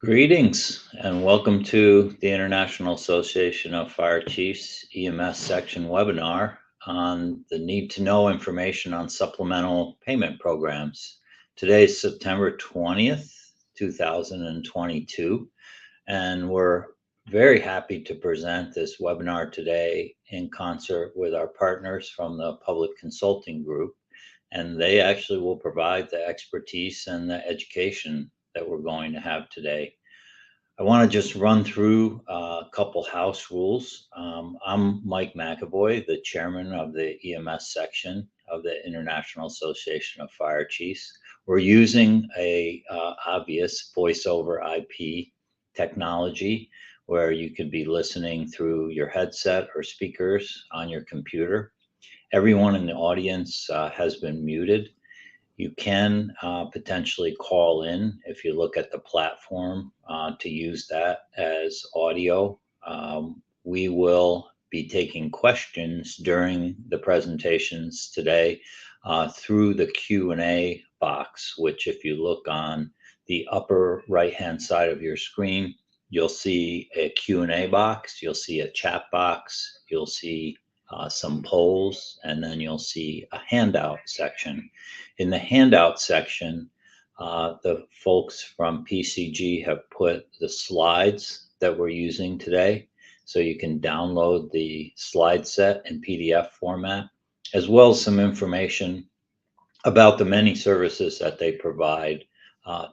Greetings and welcome to the International Association of Fire Chiefs EMS section webinar on the need to know information on supplemental payment programs. Today is September 20th, 2022, and we're very happy to present this webinar today in concert with our partners from the Public Consulting Group, and they actually will provide the expertise and the education that we're going to have today. I want to just run through a couple house rules. I'm Mike McAvoy, the chairman of the EMS section of the International Association of Fire Chiefs. We're using a obvious voice over IP technology where you could be listening through your headset or speakers on your computer. Everyone in the audience has been muted. You can potentially call in if you look at the platform to use that as audio. We will be taking questions during the presentations today through the Q&A box, which if you look on the upper right-hand side of your screen, you'll see a Q&A box, you'll see a chat box, you'll see some polls, and then you'll see a handout section. In the handout section, the folks from PCG have put the slides that we're using today. So you can download the slide set in PDF format, as well as some information about the many services that they provide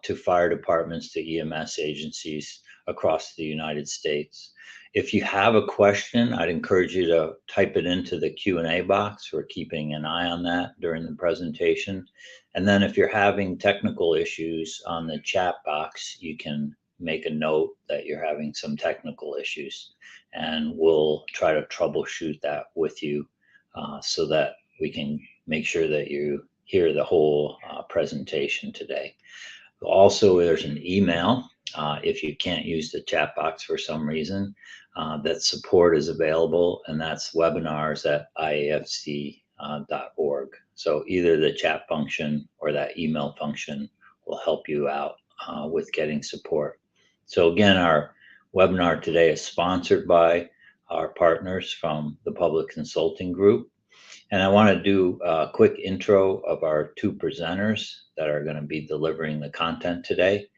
to fire departments, to EMS agencies across the United States. If you have a question, I'd encourage you to type it into the Q&A box. We're keeping an eye on that during the presentation. And then if you're having technical issues on the chat box, you can make a note that you're having some technical issues, and we'll try to troubleshoot that with you so that we can make sure that you hear the whole presentation today. Also, there's an email if you can't use the chat box for some reason, that support is available, and that's webinars@iafc.org. So either the chat function or that email function will help you out with getting support. So again, our webinar today is sponsored by our partners from the Public Consulting Group. And I want to do a quick intro of our two presenters that are going to be delivering the content today.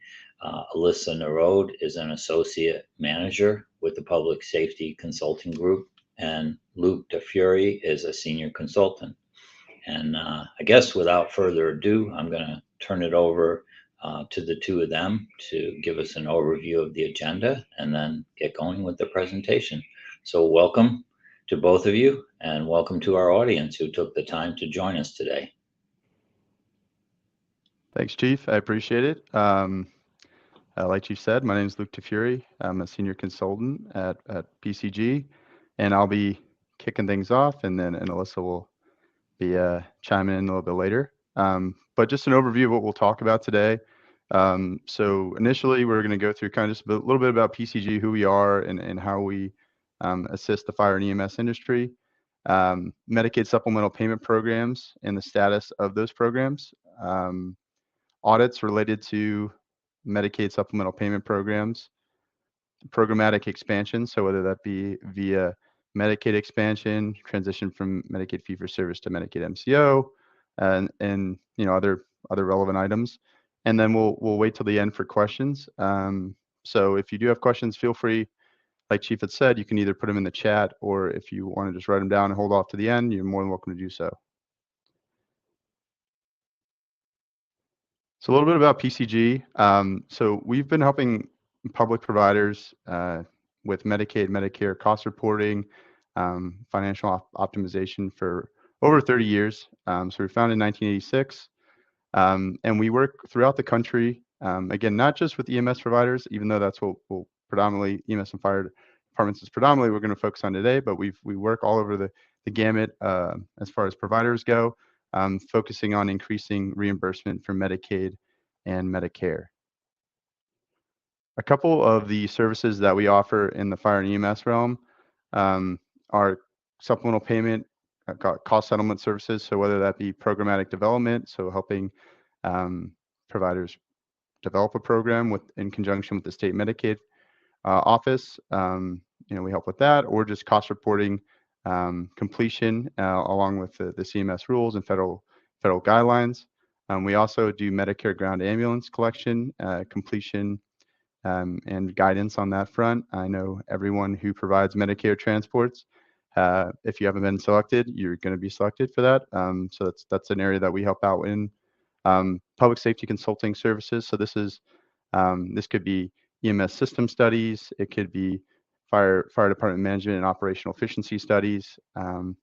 Alyssa Narode is an associate manager with the Public Safety Consulting Group, and Luke DeFury is a senior consultant. And I guess without further ado, I'm going to turn it over to the two of them to give us an overview of the agenda and then get going with the presentation. So welcome to both of you, and welcome to our audience who took the time to join us today. Thanks, Chief. I appreciate it. Like Chief said, my name is Luke DeFury. I'm a senior consultant at PCG, and I'll be kicking things off, and Alyssa will be chiming in a little bit later. But just an overview of what we'll talk about today. So initially, we're going to go through kind of just a little bit about PCG, who we are, and how we assist the fire and EMS industry, Medicaid supplemental payment programs and the status of those programs, audits related to Medicaid supplemental payment programs, programmatic expansion, so whether that be via Medicaid expansion, transition from Medicaid fee-for-service to Medicaid MCO, and you know other relevant items, and then we'll wait till the end for questions. So if you do have questions, feel free. Like Chief had said, you can either put them in the chat, or if you want to just write them down and hold off to the end, you're more than welcome to do so. So a little bit about PCG. So we've been helping public providers with Medicaid, Medicare cost reporting, financial optimization for over 30 years. So we were founded in 1986, and we work throughout the country. Again, not just with EMS providers, even though that's what we'll predominantly, EMS and fire departments is predominantly we're going to focus on today, but we work all over the gamut as far as providers go, focusing on increasing reimbursement for Medicaid and Medicare. A couple of the services that we offer in the fire and EMS realm are supplemental payment, cost settlement services. So whether that be programmatic development, so helping providers develop a program in conjunction with the state Medicaid office. We help with that, or just cost reporting completion along with the CMS rules and federal guidelines. We also do Medicare ground ambulance collection, completion, and guidance on that front. I know everyone who provides Medicare transports, if you haven't been selected, you're going to be selected for that. So that's an area that we help out in. Public safety consulting services. So this could be EMS system studies. It could be fire department management and operational efficiency studies. Kind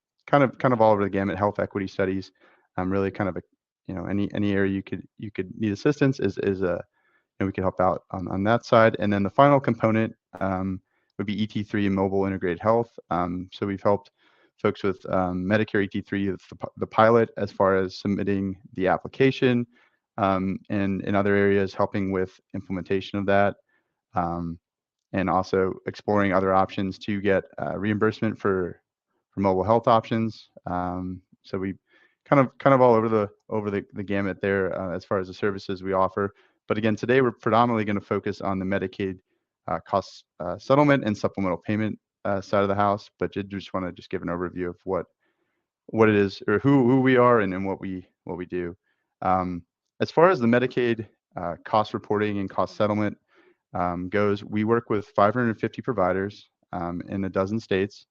of all over the gamut. Health equity studies. Really kind of any area you could need assistance is a and we can help out on that side. And then the final component would be ET3 and mobile integrated health. So we've helped folks with Medicare ET3, the pilot, as far as submitting the application, and in other areas helping with implementation of that, um, and also exploring other options to get reimbursement for mobile health options. So we kind of all over the gamut there as far as the services we offer. But again, today we're predominantly going to focus on the Medicaid cost settlement and supplemental payment side of the house. But just want to just give an overview of what it is, or who we are, and what we do. Um, as far as the Medicaid cost reporting and cost settlement goes, we work with 550 providers in a dozen states.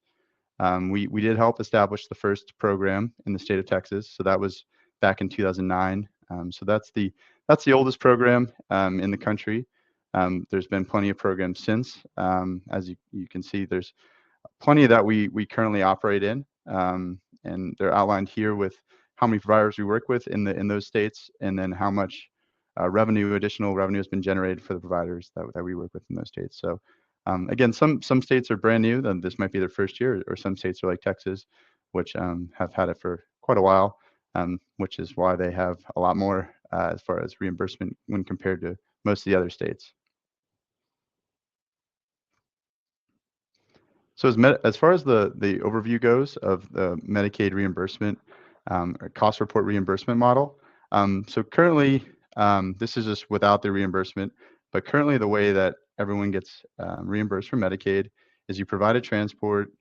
We did help establish the first program in the state of Texas, so that was back in 2009. So that's the oldest program in the country. There's been plenty of programs since. As you can see, there's plenty that we currently operate in, and they're outlined here with how many providers we work with in those states, and then how much additional revenue has been generated for the providers that we work with in those states. So again, some states are brand new, then this might be their first year, or some states are like Texas, which have had it for quite a while, which is why they have a lot more as far as reimbursement when compared to most of the other states. So as far as the overview goes of the Medicaid reimbursement or cost report reimbursement model, so currently this is just without the reimbursement, but currently the way that everyone gets reimbursed from Medicaid is you provide a transport,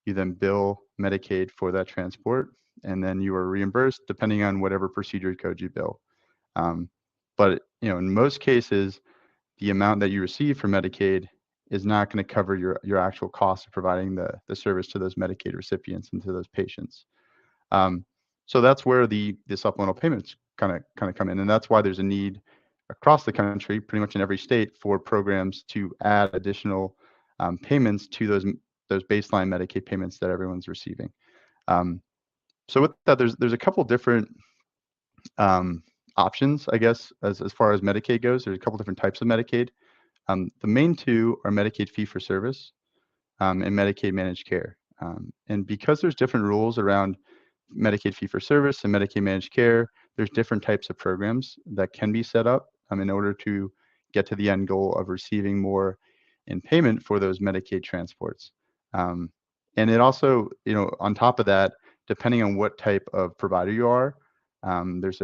you then bill Medicaid for that transport, and then you are reimbursed depending on whatever procedure code you bill. But in most cases, the amount that you receive from Medicaid is not going to cover your actual cost of providing the service to those Medicaid recipients and to those patients. Um, so that's where the supplemental payments kind of come in, and that's why there's a need across the country, pretty much in every state, for programs to add additional payments to those baseline Medicaid payments that everyone's receiving. So with that, there's a couple different um, options, I guess, as far as Medicaid goes. There's a couple different types of Medicaid. The main two are Medicaid fee-for-service and Medicaid managed care. And because there's different rules around Medicaid fee-for-service and Medicaid managed care, there's different types of programs that can be set up in order to get to the end goal of receiving more in payment for those Medicaid transports. Um, and it also, on top of that, depending on what type of provider you are, there's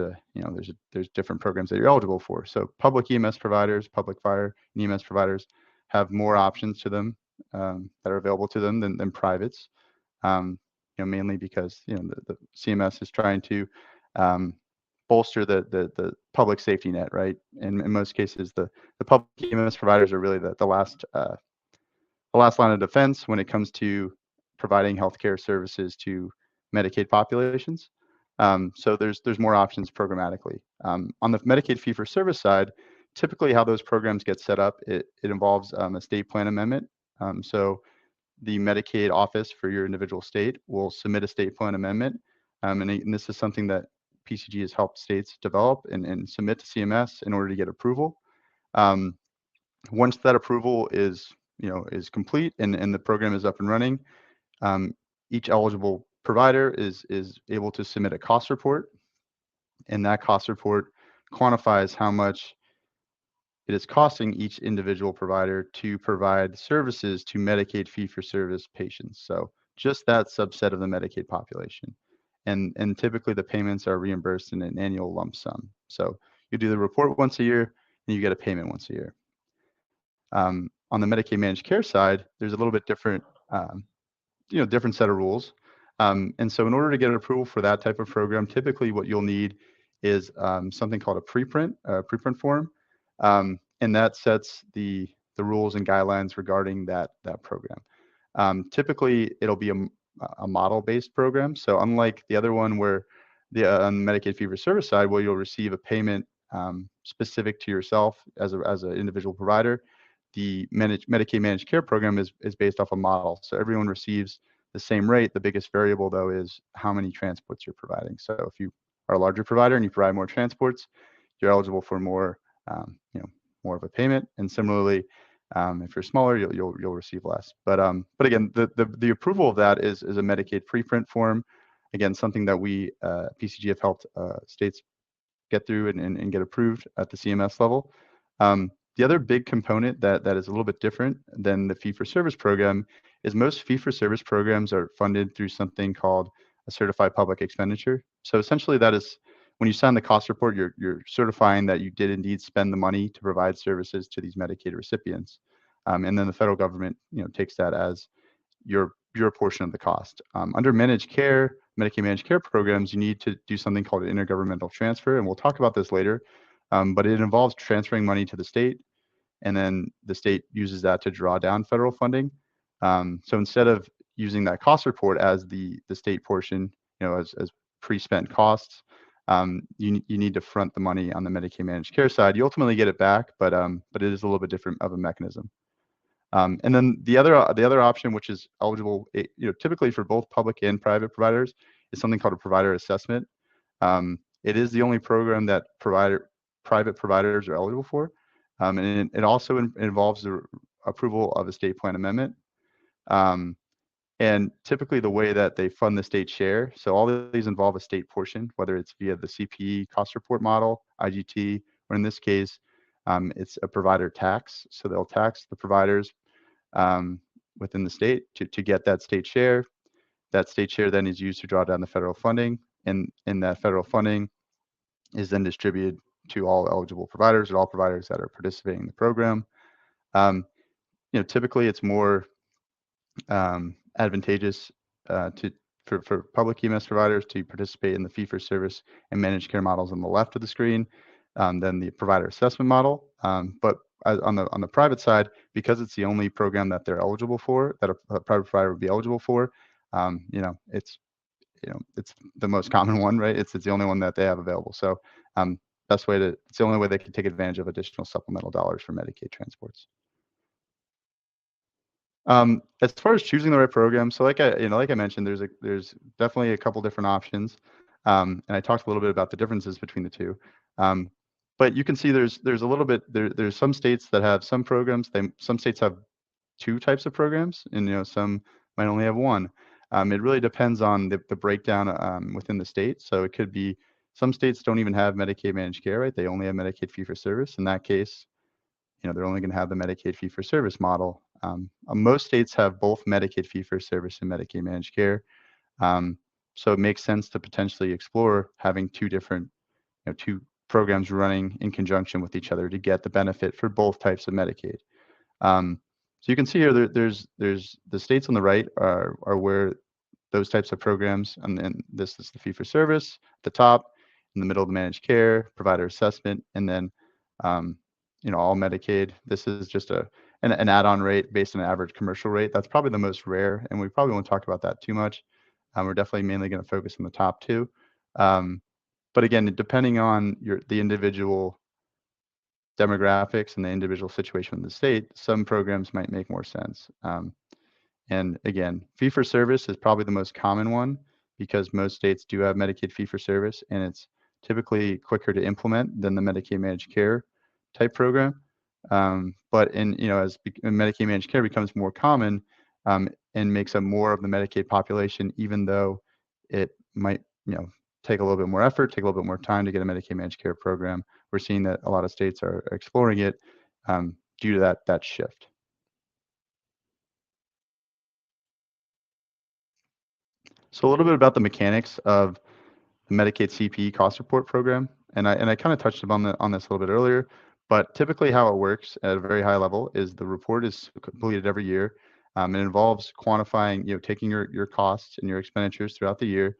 different programs that you're eligible for. So public EMS providers, public fire and EMS providers have more options to them that are available to them than privates. Mainly because the CMS is trying to bolster the public safety net, right? And in most cases, the public EMS providers are really the last line of defense when it comes to providing healthcare services to Medicaid populations. So there's more options programmatically. On the Medicaid fee-for-service side, typically how those programs get set up, it involves a state plan amendment. So the Medicaid office for your individual state will submit a state plan amendment, and this is something that PCG has helped states develop and submit to CMS in order to get approval. Once that approval is complete and the program is up and running, each eligible provider is able to submit a cost report, and that cost report quantifies how much it is costing each individual provider to provide services to Medicaid fee-for-service patients. So just that subset of the Medicaid population. And typically the payments are reimbursed in an annual lump sum. So you do the report once a year, and you get a payment once a year. On the Medicaid managed care side, there's a little bit different, different set of rules. And so in order to get approval for that type of program, typically what you'll need is something called a preprint form, and that sets the rules and guidelines regarding that program. Typically, it'll be a model-based program. So unlike the other one where on the Medicaid fee-for-service side, where you'll receive a payment specific to yourself as an individual provider, the Medicaid managed care program is based off a model. So everyone receives the same rate. The biggest variable, though, is how many transports you're providing. So if you are a larger provider and you provide more transports, you're eligible for more, more of a payment. And similarly, if you're smaller, you'll receive less. But again, the approval of that is a Medicaid preprint form. Again, something that we PCG have helped states get through and get approved at the CMS level. The other big component that is a little bit different than the fee-for-service program is most fee-for-service programs are funded through something called a certified public expenditure. So essentially, that is when you sign the cost report, you're certifying that you did indeed spend the money to provide services to these Medicaid recipients, and then the federal government, takes that as your portion of the cost. Under managed care, Medicaid managed care programs, you need to do something called an intergovernmental transfer, and we'll talk about this later. But it involves transferring money to the state, and then the state uses that to draw down federal funding. So instead of using that cost report as the state portion, as pre-spent costs, you need to front the money on the Medicaid managed care side. You ultimately get it back, but it is a little bit different of a mechanism. And then the other option, which is eligible, typically for both public and private providers, is something called a provider assessment. It is the only program that private providers are eligible for, and it also involves the approval of a state plan amendment. And typically, the way that they fund the state share, so all of these involve a state portion, whether it's via the CPE cost report model, IGT, or in this case, it's a provider tax. So they'll tax the providers within the state to get that state share. That state share then is used to draw down the federal funding, and that federal funding is then distributed to all eligible providers or all providers that are participating in the program. Typically it's more advantageous for public EMS providers to participate in the fee-for-service and managed care models on the left of the screen than the provider assessment model. But on the private side, because it's the only program that they're eligible for, that a private provider would be eligible for, it's the most common one, right? It's the only one that they have available. So it's the only way they can take advantage of additional supplemental dollars for Medicaid transports. As far as choosing the right program, so like I mentioned, there's definitely a couple different options, and I talked a little bit about the differences between the two. But you can see there's a little bit there's some states that have some programs. Some states have two types of programs, and some might only have one. It really depends on the breakdown within the state. So it could be some states don't even have Medicaid managed care, right? They only have Medicaid fee for service. In that case, they're only going to have the Medicaid fee for service model. Most states have both Medicaid fee for service and Medicaid managed care. So it makes sense to potentially explore having two different, two programs running in conjunction with each other to get the benefit for both types of Medicaid. So you can see here there's the states on the right are where those types of programs, and then this is the fee for service at the top, in the middle of the managed care, provider assessment, and then all Medicaid. This is just an add-on rate based on an average commercial rate. That's probably the most rare, and we probably won't talk about that too much. We're definitely mainly going to focus on the top two. But again, depending on the individual demographics and the individual situation in the state, some programs might make more sense. And again, fee for service is probably the most common one because most states do have Medicaid fee for service, and it's typically quicker to implement than the Medicaid managed care type program. But as Medicaid managed care becomes more common and makes up more of the Medicaid population, even though it might take a little bit more effort, take a little bit more time to get a Medicaid managed care program, we're seeing that a lot of states are exploring it due to that shift. So a little bit about the mechanics of the Medicaid CPE cost report program, and I kind of touched upon this a little bit earlier, But typically how it works at a very high level is the report is completed every year. It involves quantifying, taking your costs and your expenditures throughout the year,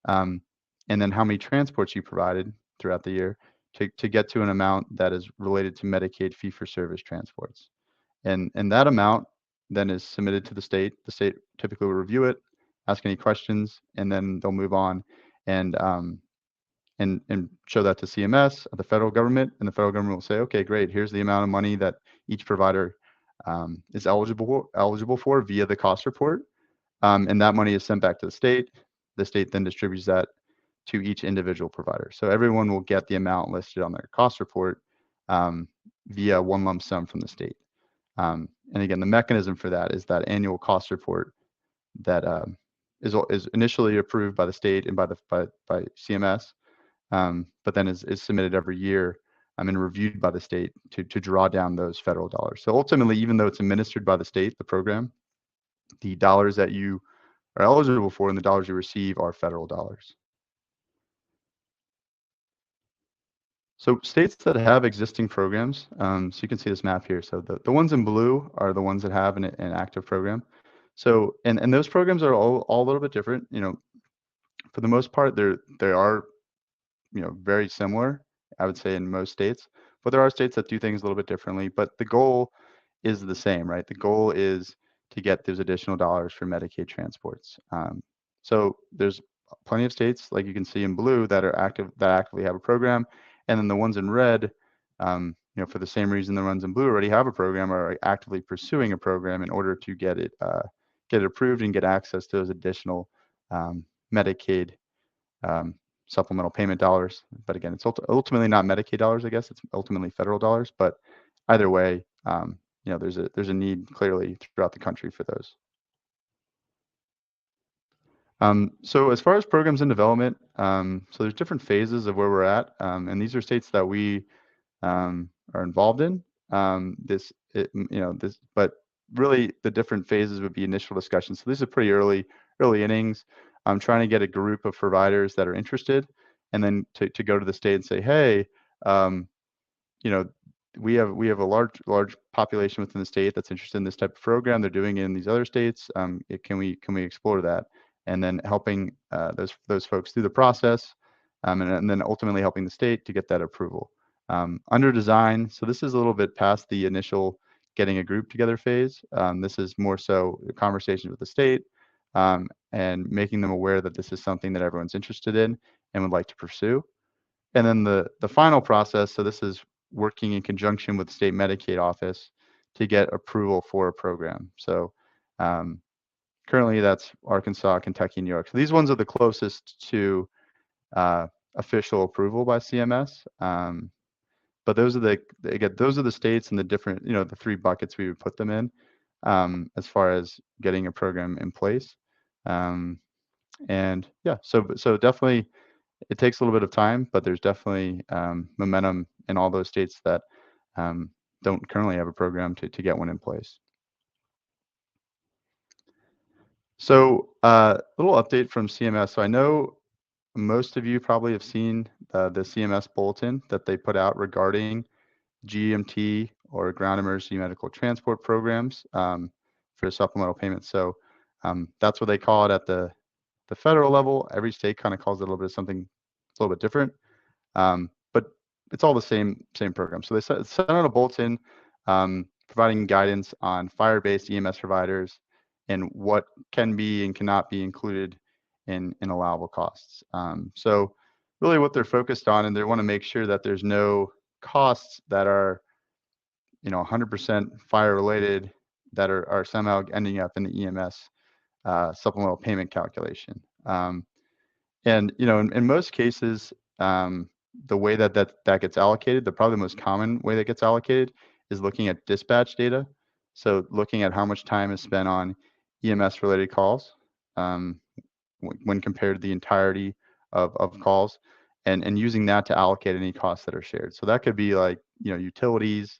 um, and then how many transports you provided throughout the year to get to an amount that is related to Medicaid fee-for-service transports. And that amount then is submitted to the state. The state typically will review it, ask any questions, and then they'll move on and and show that to CMS, the federal government, and the federal government will say, okay, great, here's the amount of money that each provider is eligible for via the cost report, and that money is sent back to the state. The state then distributes that to each individual provider. So everyone will get the amount listed on their cost report via one lump sum from the state. And again, the mechanism for that is that annual cost report that is initially approved by the state and by CMS, but then is submitted every year and reviewed by the state to draw down those federal dollars. So ultimately, even though it's administered by the state, the program, the dollars that you are eligible for and the dollars you receive are federal dollars. So states that have existing programs, so you can see this map here. So the ones in blue are the ones that have an active program. So and those programs are all a little bit different. For the most part, they are very similar, I would say, in most states, but there are states that do things a little bit differently. But the goal is the same, right? The goal is to get those additional dollars for Medicaid transports. So there's plenty of states, like you can see in blue, that actively have a program, and then the ones in red, for the same reason the ones in blue already have a program, are actively pursuing a program in order to get it approved and get access to those additional Medicaid supplemental payment dollars. But again, it's ultimately not Medicaid dollars, I guess. It's ultimately federal dollars. But either way, there's a need clearly throughout the country for those. So as far as programs in development, so there's different phases of where we're at, and these are states that we are involved in. But really the different phases would be initial discussions. So these are pretty early innings. I'm trying to get a group of providers that are interested, and then to go to the state and say, hey, you know, we have a large population within the state that's interested in this type of program. They're doing it in these other states. Can we explore that? And then helping those folks through the process, and then ultimately helping the state to get that approval. Under design, so this is a little bit past the initial getting a group together phase. This is more so conversations with the state, and making them aware that this is something that everyone's interested in and would like to pursue. And then the final process, so this is working in conjunction with the state Medicaid office to get approval for a program. So currently that's Arkansas, Kentucky, New York. So these ones are the closest to official approval by CMS. But those are the states and the different, the three buckets we would put them in, as far as getting a program in place. And yeah, so definitely it takes a little bit of time, but there's definitely momentum in all those states that don't currently have a program to get one in place. So little update from CMS. So I know most of you probably have seen the CMS bulletin that they put out regarding GMT, or Ground Emergency Medical Transport programs, for supplemental payments. So that's what they call it at the federal level. Every state kind of calls it a little bit of something a little bit different, but it's all the same program. So they sent out a bulletin providing guidance on fire-based EMS providers and what can be and cannot be included in allowable costs. So really what they're focused on, and they want to make sure that there's no costs that are 100% fire related that are somehow ending up in the EMS supplemental payment calculation. And in most cases, the way that gets allocated, probably the most common way that gets allocated is looking at dispatch data. So looking at how much time is spent on EMS related calls, when compared to the entirety of calls, and using that to allocate any costs that are shared. So that could be like utilities,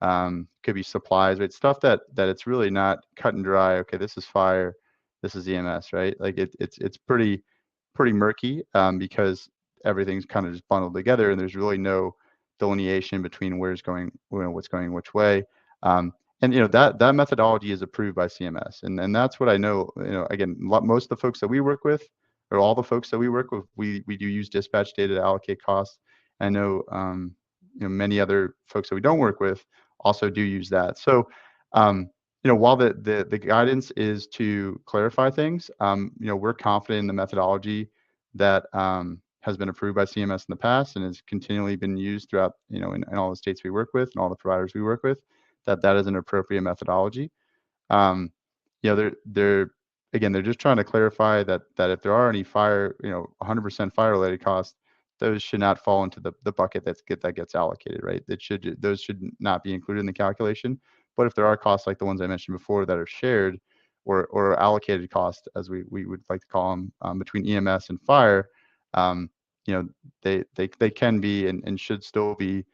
could be supplies, right? Stuff that it's really not cut and dry. Okay, this is fire, this is EMS, right? Like it's pretty murky, because everything's kind of just bundled together, and there's really no delineation between where's going, what's going which way. Um, and that methodology is approved by CMS, and that's what I know. Again, most of the folks that we work with, or all the folks that we work with, we do use dispatch data to allocate costs. I know many other folks that we don't work with also do use that. So while the guidance is to clarify things, we're confident in the methodology that has been approved by CMS in the past and has continually been used throughout, in all the states we work with and all the providers we work with, that is an appropriate methodology. Um, they're again, they're just trying to clarify that if there are any 100% fire related costs, those should not fall into the bucket that gets allocated, right? Those should not be included in the calculation. But if there are costs like the ones I mentioned before that are shared or allocated costs, as we would like to call them, between EMS and fire, um, you know, they can be and should still be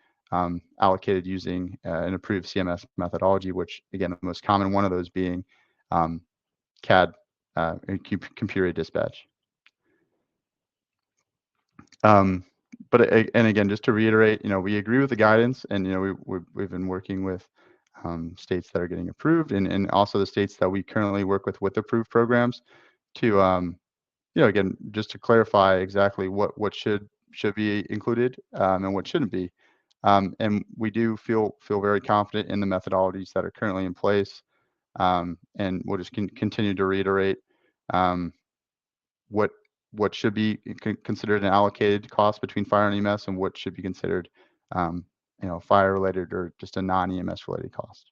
allocated using an approved CMS methodology, which again, the most common one of those being um, CAD, computer aided dispatch. And again, just to reiterate, we agree with the guidance, and we've been working with states that are getting approved, and also the states that we currently work with approved programs to again, just to clarify exactly what should be included and what shouldn't be. And we do feel very confident in the methodologies that are currently in place. And we'll just continue to reiterate um, what should be considered an allocated cost between fire and EMS, and what should be considered fire related or just a non-EMS related cost.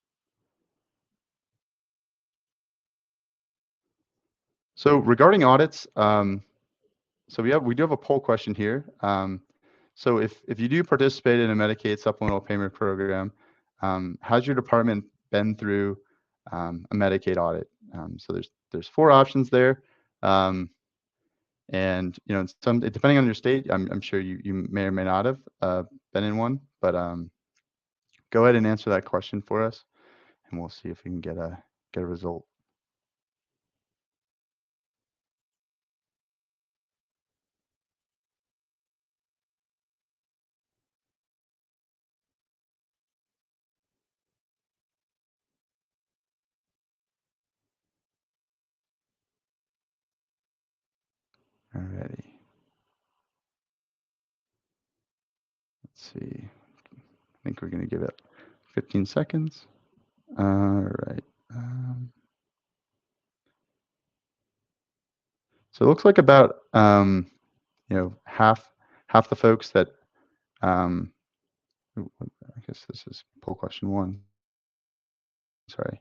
So regarding audits, so we do have a poll question here. So if you do participate in a Medicaid supplemental payment program, has your department been through a Medicaid audit? So there's 4 options there. And depending on your state, I'm sure you may or may not have been in one, but go ahead and answer that question for us, and we'll see if we can get a result. Alrighty. Let's see. I think we're going to give it 15 seconds. All right. So it looks like about half the folks that I guess this is poll question 1. Sorry,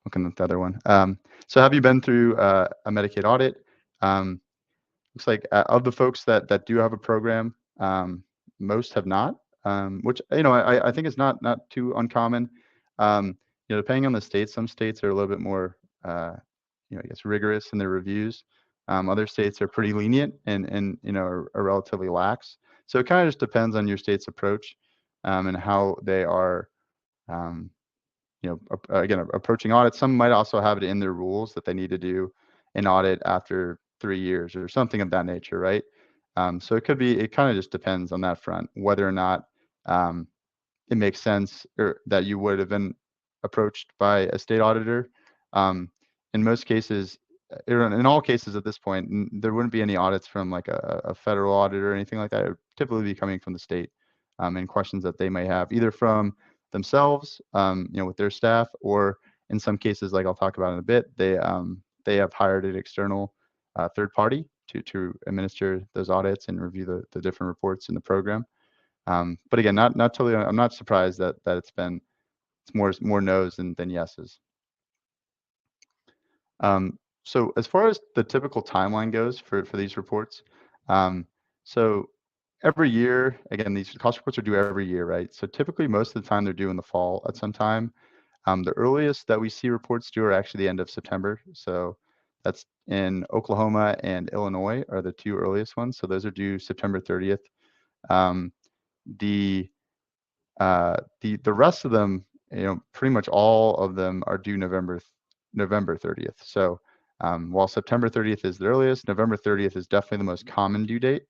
looking at the other one. So have you been through a Medicaid audit? Looks like of the folks that do have a program, most have not, which I think is not too uncommon. Depending on the state, some states are a little bit more I guess rigorous in their reviews. Other states are pretty lenient and are relatively lax. So it kind of just depends on your state's approach and how they are again, approaching audits. Some might also have it in their rules that they need to do an audit after 3 years or something of that nature, right? So it kind of just depends on that front, whether or not it makes sense or that you would have been approached by a state auditor. In most cases, in all cases at this point, there wouldn't be any audits from like a federal audit or anything like that. It would typically be coming from the state and questions that they may have either from themselves, with their staff, or in some cases, like I'll talk about in a bit, they have hired an external third party to administer those audits and review the different reports in the program. But again, not totally. I'm not surprised that it's more no's than yeses. So as far as the typical timeline goes for these reports, so every year, again, these cost reports are due every year, right? So typically, most of the time, they're due in the fall at some time. The earliest that we see reports due are actually the end of September. So that's in Oklahoma and Illinois are the 2 earliest ones. So those are due September 30th. The rest of them, pretty much all of them are due November 30th. So while September 30th is the earliest, November 30th is definitely the most common due date.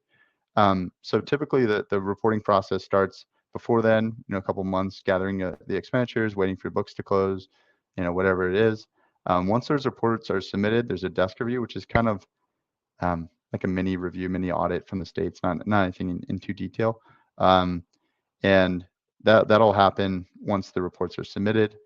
So typically the reporting process starts before then, a couple months, gathering the expenditures, waiting for books to close, whatever it is. Once those reports are submitted, there's a desk review, which is kind of like a mini review, mini audit from the states, not anything in too detail. Um, and that'll happen once the reports are submitted.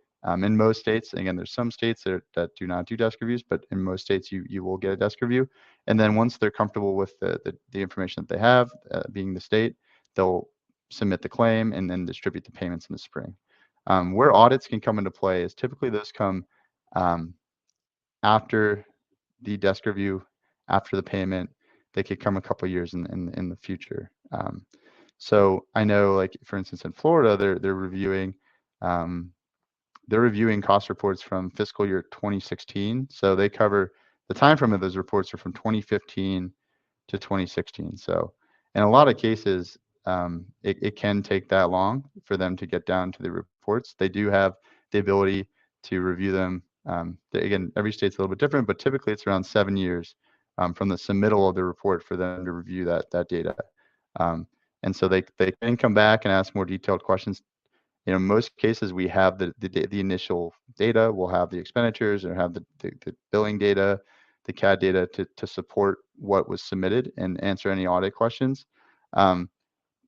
In most states, again, there's some states that do not do desk reviews, but in most states you will get a desk review. And then once they're comfortable with the information that they have, being the state, they'll submit the claim and then distribute the payments in the spring. Where audits can come into play is typically those come after the desk review, after the payment. They could come a couple years in the future. So I know, like for instance, in Florida, um, they're reviewing cost reports from fiscal year 2016. So they cover the time frame of those reports are from 2015 to 2016. So in a lot of cases, it can take that long for them to get down to the reports. They do have the ability to review them. Again, every state's a little bit different, but typically it's around 7 years from the submittal of the report for them to review that data. Um, and so they can come back and ask more detailed questions. Most cases we have the initial data, we'll have the expenditures, or have the billing data, the CAD data to support what was submitted and answer any audit questions.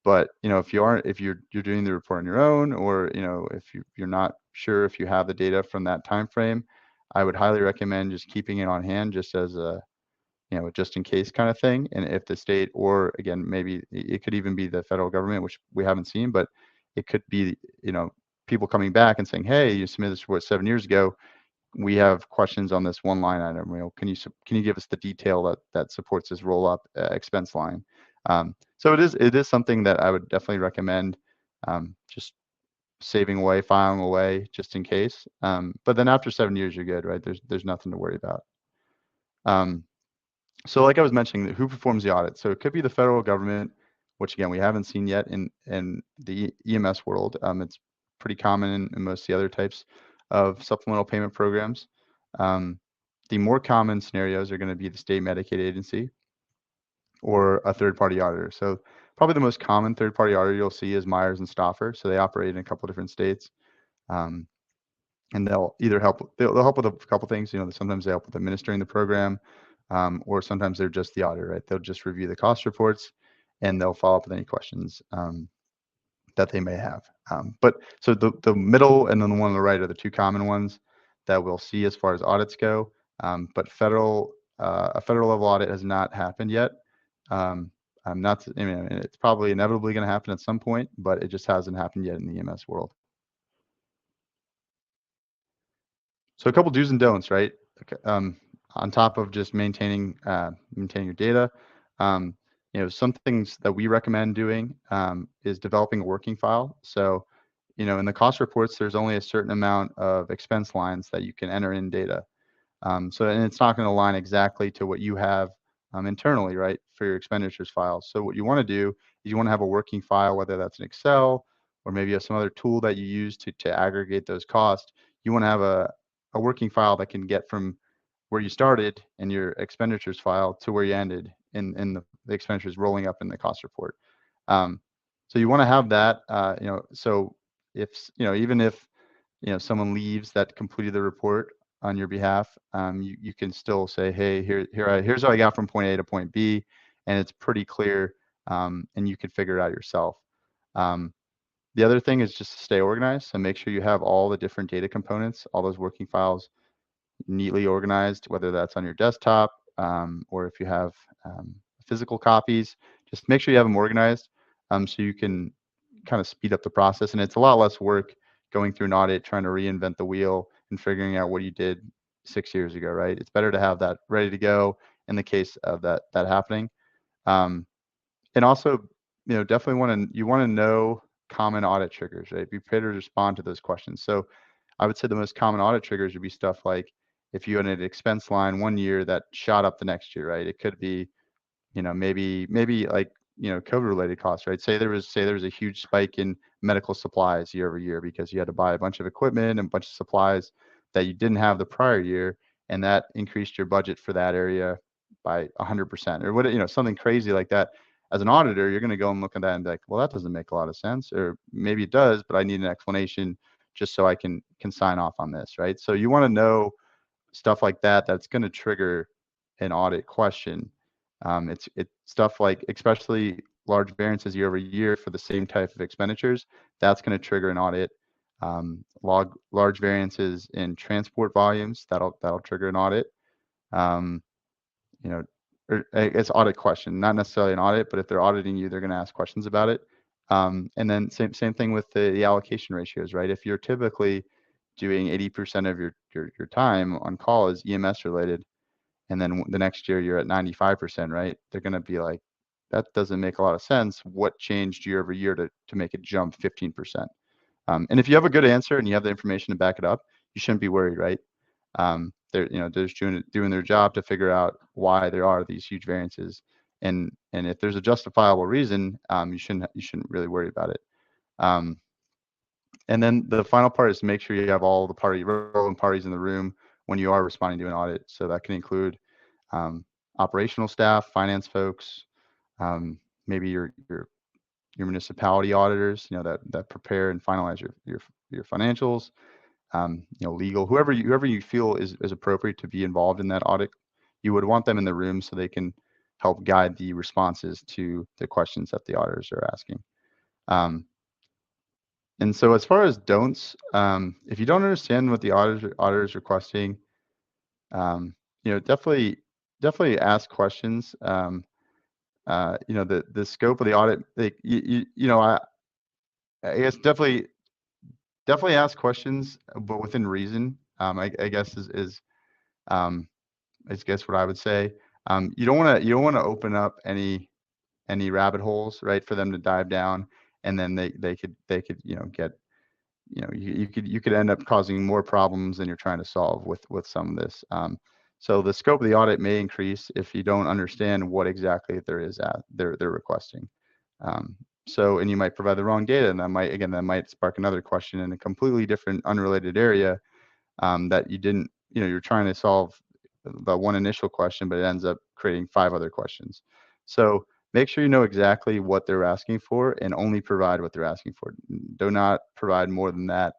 But if you're doing the report on your own, or if you're not sure if you have the data from that time frame, I would highly recommend just keeping it on hand, just as a just in case kind of thing. And if the state, or again, maybe it could even be the federal government, which we haven't seen, but it could be, people coming back and saying, hey, you submitted this report 7 years ago. We have questions on this one line item. Can you give us the detail that supports this roll up expense line? So it is something that I would definitely recommend, just saving away, filing away, just in case. But then after 7 years, you're good, right? There's nothing to worry about. So like I was mentioning, who performs the audit? So it could be the federal government, which again, we haven't seen yet in the EMS world. It's pretty common in most of the other types of supplemental payment programs. The more common scenarios are going to be the state Medicaid agency or a third-party auditor. So probably the most common third-party auditor you'll see is Myers and Stauffer. So they operate in a couple different states. And they'll either they'll help with a couple things. Sometimes they help with administering the program, or sometimes they're just the auditor, right? They'll just review the cost reports and they'll follow up with any questions that they may have. But so the middle and then the one on the right are the two common ones that we'll see as far as audits go. But a federal level audit has not happened yet. It's probably inevitably going to happen at some point, but it just hasn't happened yet in the EMS world. So a couple do's and don'ts, right? Okay, on top of just maintaining your data, some things that we recommend doing is developing a working file. So, in the cost reports, there's only a certain amount of expense lines that you can enter in data. And it's not going to align exactly to what you have internally, right, for your expenditures files. So what you want to do is you want to have a working file, whether that's an Excel or maybe you have some other tool that you use to aggregate those costs. You want to have a working file that can get from where you started in your expenditures file to where you ended in the expenditures rolling up in the cost report. So you want to have that, so if, even if, someone leaves that completed the report on your behalf, you can still say, hey, here's what I got from point A to point B, and it's pretty clear, and you can figure it out yourself. The other thing is just to stay organized. So make sure you have all the different data components, all those working files neatly organized, whether that's on your desktop or if you have physical copies. Just make sure you have them organized so you can kind of speed up the process. And it's a lot less work going through an audit, trying to reinvent the wheel and figuring out what you did 6 years ago, right? It's better to have that ready to go in the case of that happening. And also, definitely want to know common audit triggers, right? Be prepared to respond to those questions. So I would say the most common audit triggers would be stuff like if you had an expense line one year that shot up the next year, right? It could be, maybe like, COVID related costs, right? Say there was a huge spike in medical supplies year over year because you had to buy a bunch of equipment and a bunch of supplies that you didn't have the prior year, and that increased your budget for that area by 100% or what, something crazy like that. as an auditor, you're going to go and look at that and be like, well, that doesn't make a lot of sense, or maybe it does, but I need an explanation just so I can sign off on this, right? So you want to know stuff like that that's going to trigger an audit question. It's stuff like, especially large variances year over year for the same type of expenditures, that's going to trigger an audit. Large variances in transport volumes, that'll trigger an audit. Um, you know, it's audit question, not necessarily an audit, but if they're auditing you, they're going to ask questions about it. And then same thing with the allocation ratios, right? If you're typically doing 80% of your time on call is EMS related, and then the next year you're at 95%, right? They're going to be like, that doesn't make a lot of sense. What changed year over year to make it jump 15%? And if you have a good answer and you have the information to back it up, you shouldn't be worried, right? They're just doing their job to figure out why there are these huge variances, and if there's a justifiable reason, you shouldn't really worry about it. Um, and then the final part is to make sure you have all the relevant parties in the room when you are responding to an audit. So that can include operational staff, finance folks, maybe your municipality auditors, that prepare and finalize your financials, legal, whoever you feel is appropriate to be involved in that audit. You would want them in the room so they can help guide the responses to the questions that the auditors are asking. And so as far as don'ts, if you don't understand what the auditor is requesting, definitely ask questions. The scope of the audit, like, I guess definitely ask questions, but within reason. I guess is guess what I would say. You don't want to open up any rabbit holes, right, for them to dive down, and then they could get, you could end up causing more problems than you're trying to solve with some of this. So the scope of the audit may increase if you don't understand what exactly they're requesting. And you might provide the wrong data, and that might spark another question in a completely different, unrelated area, that you didn't, you're trying to solve the one initial question, but it ends up creating 5 other questions. So make sure you know exactly what they're asking for and only provide what they're asking for. Do not provide more than that,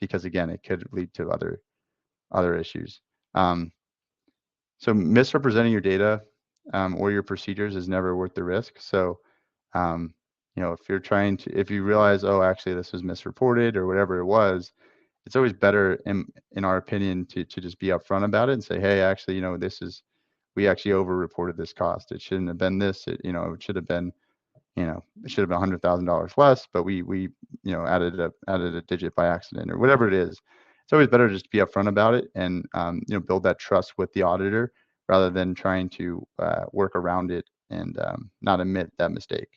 because again, it could lead to other issues. So misrepresenting your data or your procedures is never worth the risk. So if you realize, oh, actually this was misreported or whatever it was, it's always better, in our opinion, to just be upfront about it and say, hey, actually, we actually over-reported this cost. It shouldn't have been this. It should have been, it should have been $100,000 less, but we added a digit by accident or whatever it is. It's always better just to be upfront about it and build that trust with the auditor rather than trying to work around it and not admit that mistake.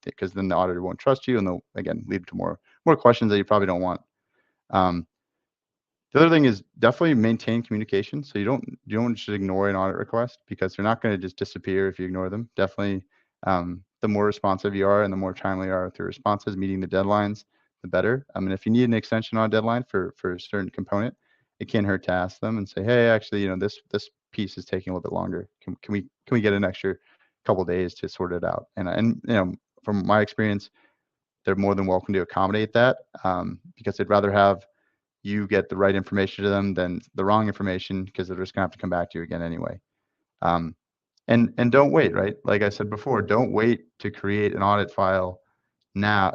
Because then the auditor won't trust you, and they'll again lead to more questions that you probably don't want. The other thing is definitely maintain communication. So you don't just ignore an audit request, because they're not going to just disappear if you ignore them. Definitely, the more responsive you are and the more timely you are with your responses, meeting the deadlines, the better. I mean, if you need an extension on a deadline for a certain component, it can't hurt to ask them and say, hey, actually, this piece is taking a little bit longer. Can we get an extra couple days to sort it out? And from my experience, they're more than welcome to accommodate that, because they'd rather have you get the right information to them than the wrong information, because they're just gonna have to come back to you again anyway. And don't wait, right? Like I said before, don't wait to create an audit file now,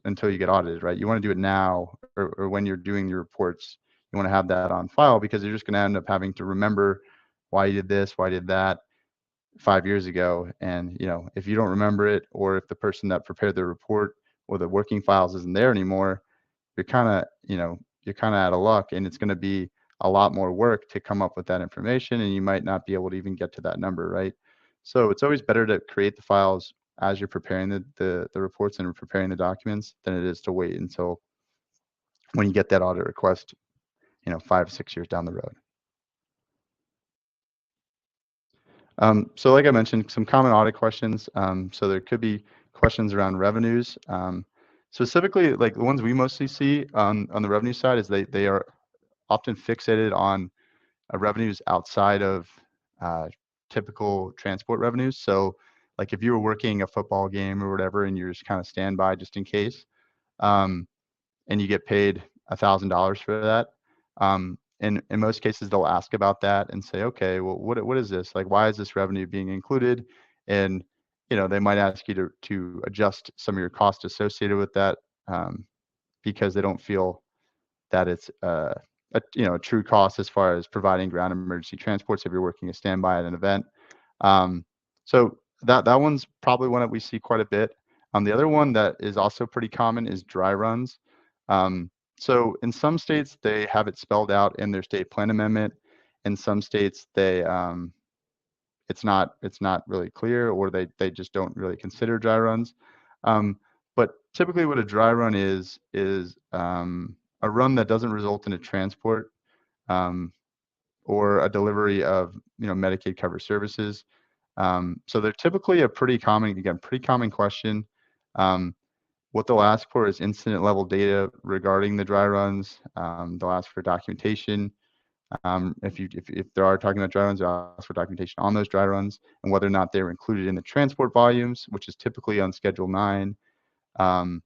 until you get audited, right? You want to do it now, or when you're doing your reports, you want to have that on file, because you're just going to end up having to remember why you did this, why you did that 5 years ago. And if you don't remember it, or if the person that prepared the report or the working files isn't there anymore, you're kind of out of luck, and it's going to be a lot more work to come up with that information, and you might not be able to even get to that number, right? So it's always better to create the files as you're preparing the reports and preparing the documents than it is to wait until when you get that audit request, 5 6 years down the road. So like I mentioned, some common audit questions. So there could be questions around revenues. Specifically, like the ones we mostly see on the revenue side is they are often fixated on revenues outside of typical transport revenues. So like if you were working a football game or whatever, and you're just kind of standby just in case, um, and you get paid $1,000 for that. In most cases, they'll ask about that and say, okay, well, what is this? Like, why is this revenue being included? And they might ask you to adjust some of your costs associated with that, because they don't feel that it's a true cost as far as providing ground emergency transports if you're working a standby at an event. Um, so that one's probably one that we see quite a bit. The other one that is also pretty common is dry runs. Um, so in some states they have it spelled out in their state plan amendment. In some states it's not really clear, or they just don't really consider dry runs. Um, but typically what a dry run is a run that doesn't result in a transport, um, or a delivery of Medicaid covered services. So they're typically pretty common question. Um, what they'll ask for is incident level data regarding the dry runs. They'll ask for documentation. If they are talking about dry runs, they'll ask for documentation on those dry runs and whether or not they were included in the transport volumes, which is typically on Schedule 9. Um,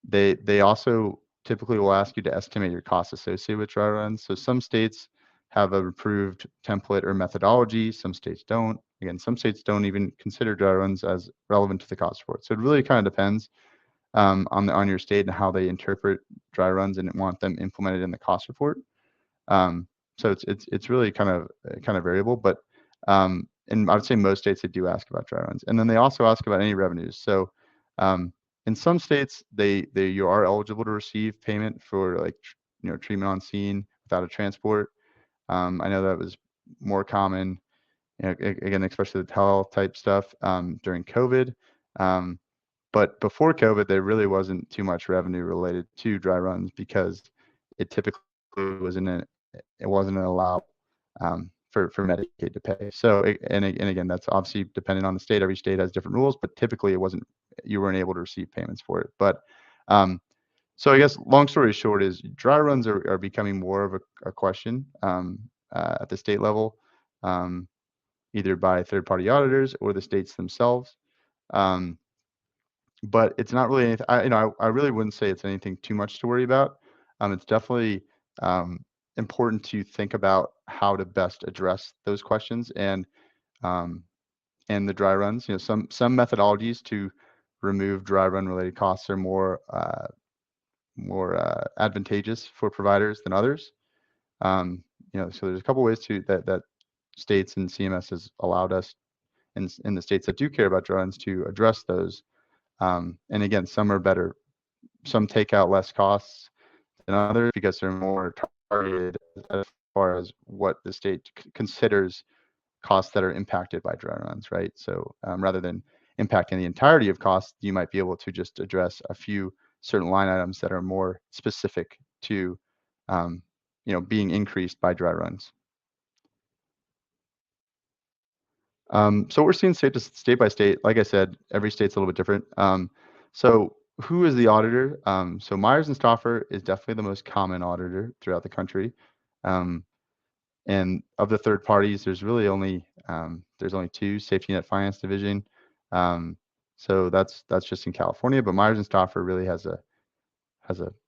they also typically will ask you to estimate your costs associated with dry runs. So some states have a approved template or methodology. Some states don't. Again, some states don't even consider dry runs as relevant to the cost report. So it really kind of depends on your state and how they interpret dry runs and want them implemented in the cost report. So it's really kind of variable, but and I would say most states they do ask about dry runs, and then they also ask about any revenues. So um, in some states you are eligible to receive payment for like treatment on scene without a transport. I know that was more common, again, especially the telehealth type stuff during COVID. Um, but before COVID, there really wasn't too much revenue related to dry runs because it typically wasn't allowed for Medicaid to pay. So and again, that's obviously dependent on the state. Every state has different rules, but typically you weren't able to receive payments for it. But so I guess long story short is dry runs are becoming more of a question at the state level, um, either by third-party auditors or the states themselves. Um, but it's not really anything. I really wouldn't say it's anything too much to worry about. It's definitely um, important to think about how to best address those questions um, and the dry runs. Some methodologies to remove dry run related costs are more advantageous for providers than others. So there's a couple ways that states and CMS has allowed us in the states that do care about dry runs to address those. And again, some are better. Some take out less costs than others because they're more targeted as far as what the state considers costs that are impacted by dry runs, right? So rather than impacting the entirety of costs, you might be able to just address a few certain line items that are more specific to, being increased by dry runs. So we're seeing state by state. Like I said, every state's a little bit different. So who is the auditor? So Myers and Stauffer is definitely the most common auditor throughout the country. And of the third parties, there's only two: Safety Net Finance Division. So that's just in California, but Myers and Stauffer really has a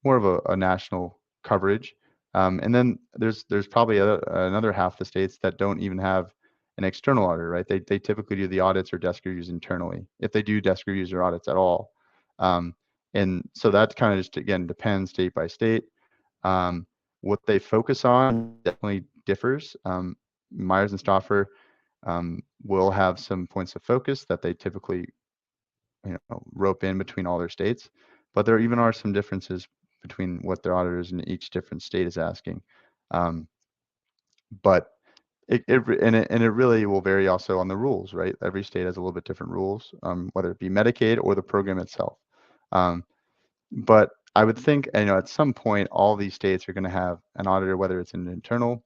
more of a national coverage. And then there's probably another half of the states that don't even have an external auditor, right? They typically do the audits or desk reviews internally, if they do desk reviews or audits at all. And so that kind of just, again, depends state by state. What they focus on definitely differs. Myers and Stauffer will have some points of focus that they typically rope in between all their states, but there even are some differences between what their auditors in each different state is asking. But it really will vary also on the rules, right? Every state has a little bit different rules, whether it be Medicaid or the program itself. But I would think, at some point, all these states are going to have an auditor, whether it's an internal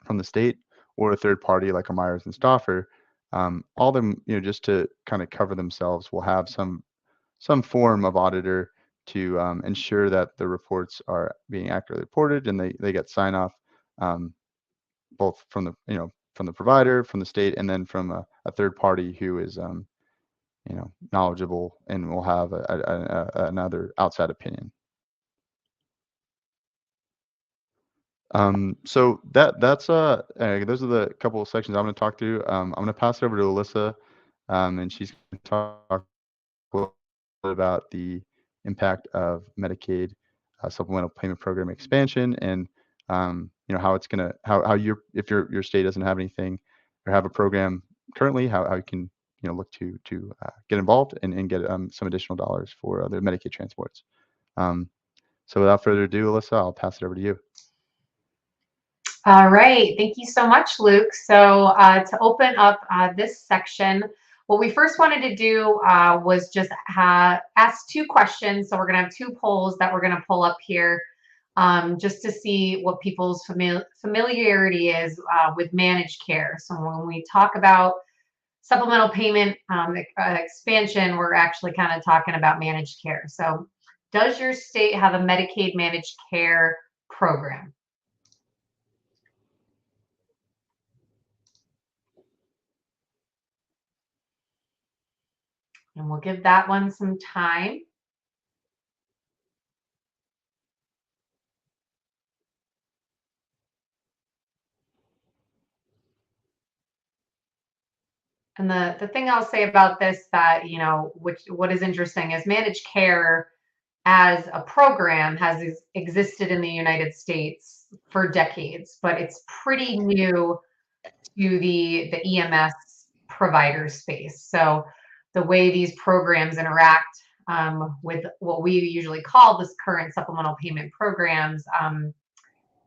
from the state or a third party like a Myers and Stauffer. All of them, just to kind of cover themselves, will have some form of auditor to ensure that the reports are being accurately reported and they get sign off, both from the provider, from the state, and then from a third party who is knowledgeable and will have another outside opinion. So that's those are the couple of sections I'm going to talk through. I'm going to pass it over to Alyssa, and she's going to talk a little bit about the impact of Medicaid supplemental payment program expansion, and how it's going to how if your state doesn't have anything or have a program currently, how you can look to get involved and get some additional dollars for the Medicaid transports. So without further ado, Alyssa, I'll pass it over to you. All right, thank you so much, Luke. So to open up this section, what we first wanted to do was just ask two questions. So we're going to have two polls that we're going to pull up here just to see what people's familiarity is with managed care. So when we talk about supplemental payment expansion, we're actually kind of talking about managed care. So does your state have a Medicaid managed care program? And we'll give that one some time. And the thing I'll say about this that, what is interesting is managed care as a program has existed in the United States for decades, but it's pretty new to the EMS provider space. So the way these programs interact with what we usually call this current supplemental payment programs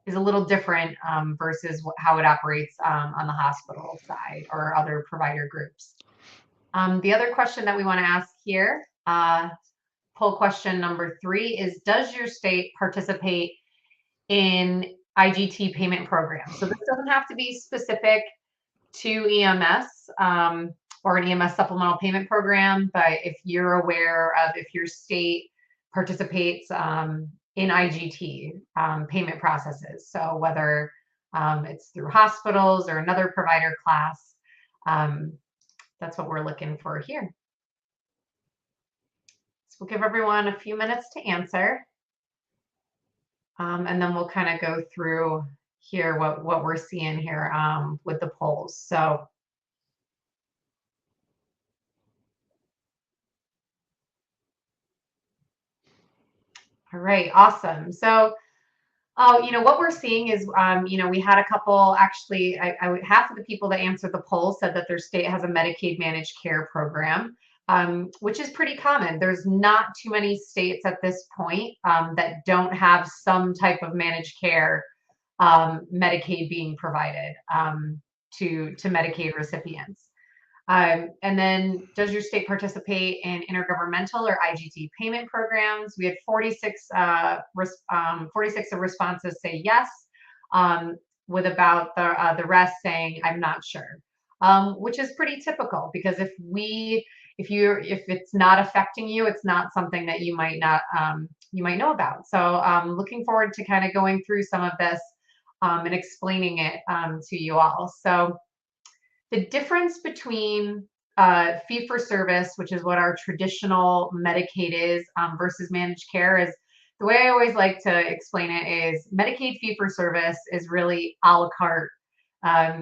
is a little different versus how it operates on the hospital side or other provider groups. The other question that we want to ask here, poll question number 3, is does your state participate in IGT payment programs? So this doesn't have to be specific to EMS or an EMS supplemental payment program, but if you're aware of if your state participates in IGT payment processes, so whether it's through hospitals or another provider class, that's what we're looking for here. So we'll give everyone a few minutes to answer, and then we'll kind of go through here what we're seeing here with the polls. So all right, awesome. So what we're seeing is, we had a couple, actually, half of the people that answered the poll said that their state has a Medicaid managed care program, which is pretty common. There's not too many states at this point that don't have some type of managed care Medicaid being provided to Medicaid recipients. And then does your state participate in intergovernmental or IGT payment programs? We had 46 of responses say yes, with about the rest saying I'm not sure, which is pretty typical because if it's not affecting you, it's not something that you might know about. So looking forward to kind of going through some of this and explaining it to you all. So the difference between fee-for-service, which is what our traditional Medicaid is, versus managed care is, the way I always like to explain it is Medicaid fee-for-service is really a la carte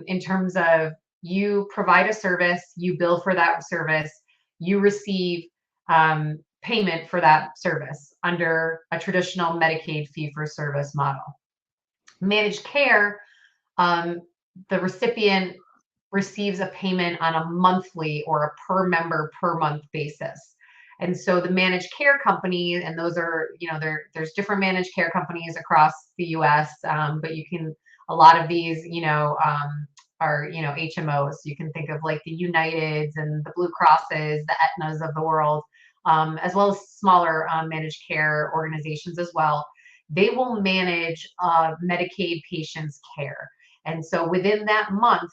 in terms of you provide a service, you bill for that service, you receive payment for that service under a traditional Medicaid fee-for-service model. Managed care, the recipient receives a payment on a monthly or a per member per month basis. And so the managed care companies, and those are, there's different managed care companies across the US, but a lot of these, are, HMOs. You can think of like the Uniteds and the Blue Crosses, the Aetnas of the world, as well as smaller managed care organizations as well. They will manage Medicaid patients' care. And so within that month,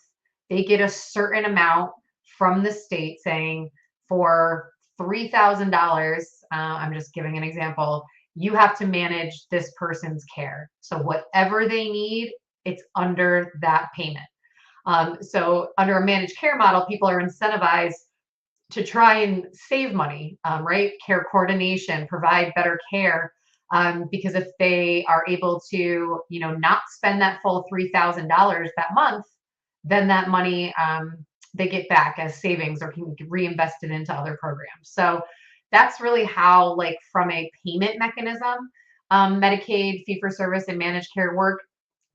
they get a certain amount from the state saying for $3,000, I'm just giving an example, you have to manage this person's care. So whatever they need, it's under that payment. So under a managed care model, people are incentivized to try and save money, right? Care coordination, provide better care. Because if they are able to, not spend that full $3,000 that month, then that money they get back as savings or can be reinvested into other programs. So that's really how, like, from a payment mechanism, Medicaid, fee-for-service, and managed care work.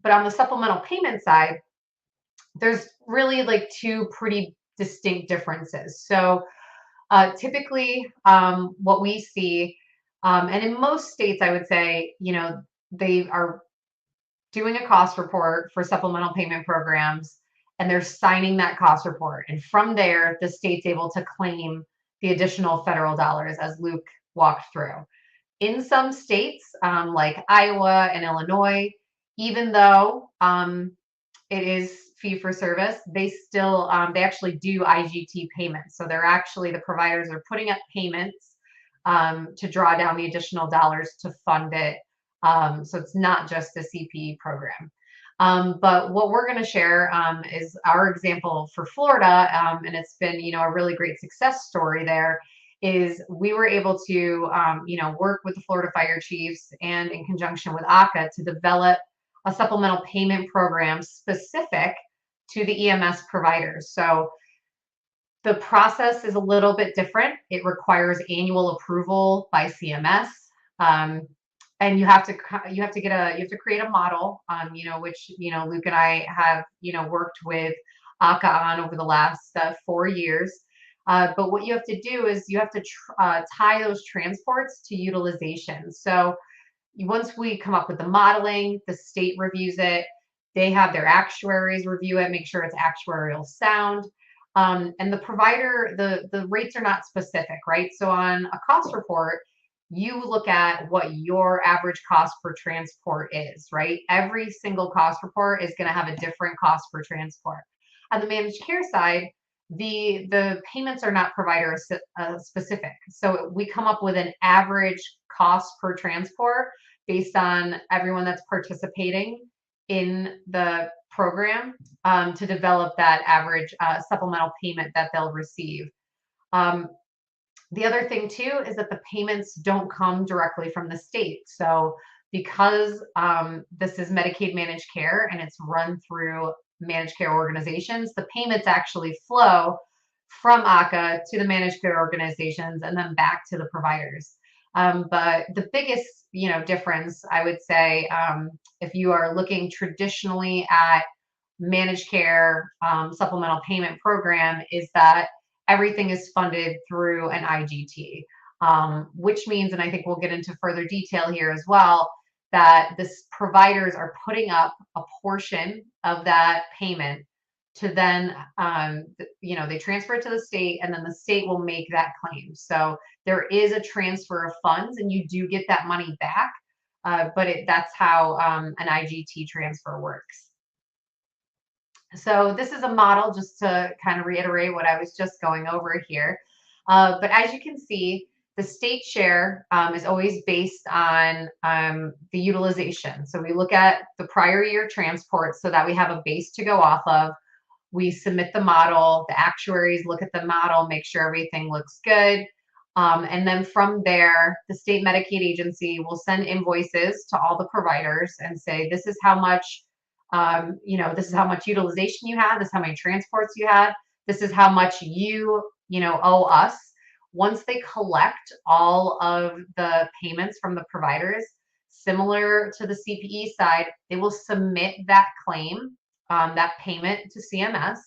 But on the supplemental payment side, there's really like two pretty distinct differences. So typically, what we see, and in most states, I would say, they are doing a cost report for supplemental payment programs, and they're signing that cost report. And from there, the state's able to claim the additional federal dollars, as Luke walked through. In some states, like Iowa and Illinois, even though it is fee for service, they still they actually do IGT payments. So they're actually, the providers are putting up payments to draw down the additional dollars to fund it. So it's not just a CPE program. But what we're going to share is our example for Florida, and it's been, a really great success story there. Is we were able to, work with the Florida Fire Chiefs and in conjunction with ACA to develop a supplemental payment program specific to the EMS providers. So the process is a little bit different. It requires annual approval by CMS, and you have to create a model, which Luke and I have worked with ACA on over the last 4 years. But what you have to do is you have to tie those transports to utilization. So once we come up with the modeling, the state reviews it. They have their actuaries review it, make sure it's actuarial sound. And the provider, the rates are not specific, right? So on a cost report, you look at what your average cost per transport is, right? Every single cost report is going to have a different cost per transport. On the managed care side, the payments are not provider specific. So we come up with an average cost per transport based on everyone that's participating in the program to develop that average supplemental payment that they'll receive. The other thing too is that the payments don't come directly from the state. So because this is Medicaid managed care and it's run through managed care organizations, the payments actually flow from ACA to the managed care organizations and then back to the providers. But the biggest, difference, I would say, if you are looking traditionally at managed care supplemental payment program, is that everything is funded through an IGT, which means, and I think we'll get into further detail here as well, that this providers are putting up a portion of that payment to then, they transfer it to the state, and then the state will make that claim. So there is a transfer of funds, and you do get that money back, but that's how an IGT transfer works. So this is a model just to kind of reiterate what I was just going over here. But as you can see, the state share is always based on the utilization. So we look at the prior year transport so that we have a base to go off of. We submit the model, the actuaries look at the model, make sure everything looks good. And then from there, the state Medicaid agency will send invoices to all the providers and say, this is how much, this is how much utilization you had, this is how many transports you had, this is how much you owe us. Once they collect all of the payments from the providers, similar to the CPE side, they will submit that claim, that payment to CMS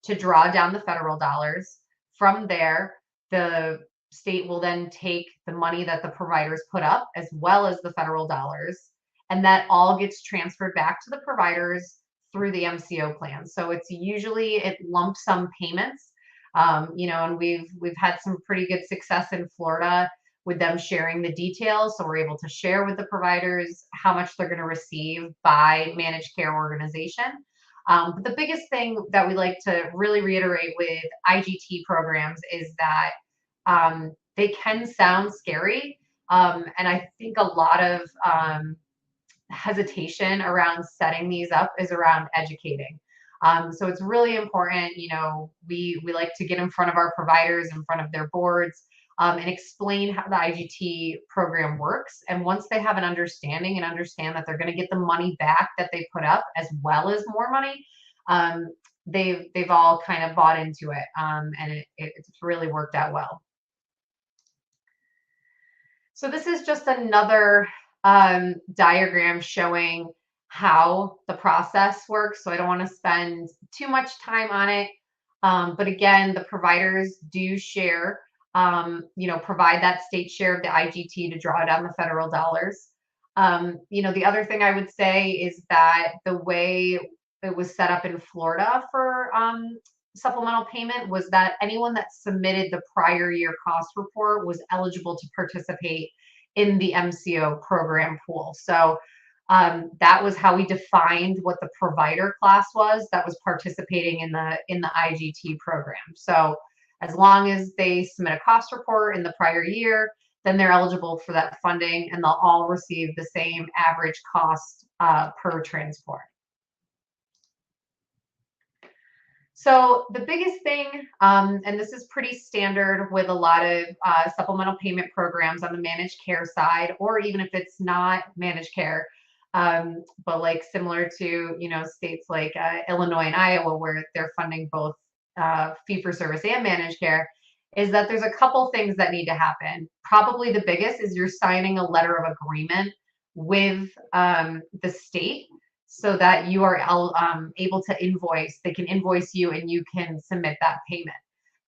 to draw down the federal dollars. From there, the state will then take the money that the providers put up as well as the federal dollars, and that all gets transferred back to the providers through the MCO plan. So it's usually lump sum payments, and we've had some pretty good success in Florida with them sharing the details. So we're able to share with the providers how much they're going to receive by managed care organization. But the biggest thing that we like to really reiterate with IGT programs is that they can sound scary. And I think a lot of hesitation around setting these up is around educating. So it's really important, we like to get in front of our providers, in front of their boards, and explain how the IGT program works. And once they have an understanding and understand that they're going to get the money back that they put up as well as more money, they've all kind of bought into it, and it's really worked out well. So this is just another diagram showing how the process works. So I don't want to spend too much time on it. But again, the providers do share, provide that state share of the IGT to draw down the federal dollars. The other thing I would say is that the way it was set up in Florida for supplemental payment was that anyone that submitted the prior year cost report was eligible to participate in the MCO program pool. So that was how we defined what the provider class was that was participating in the IGT program. So as long as they submit a cost report in the prior year, then they're eligible for that funding, and they'll all receive the same average cost per transport. So the biggest thing, and this is pretty standard with a lot of supplemental payment programs on the managed care side, or even if it's not managed care, but like similar to, states like Illinois and Iowa, where they're funding both fee-for-service and managed care, is that there's a couple things that need to happen. Probably the biggest is you're signing a letter of agreement with the state, so that you are able to invoice. They can invoice you and you can submit that payment.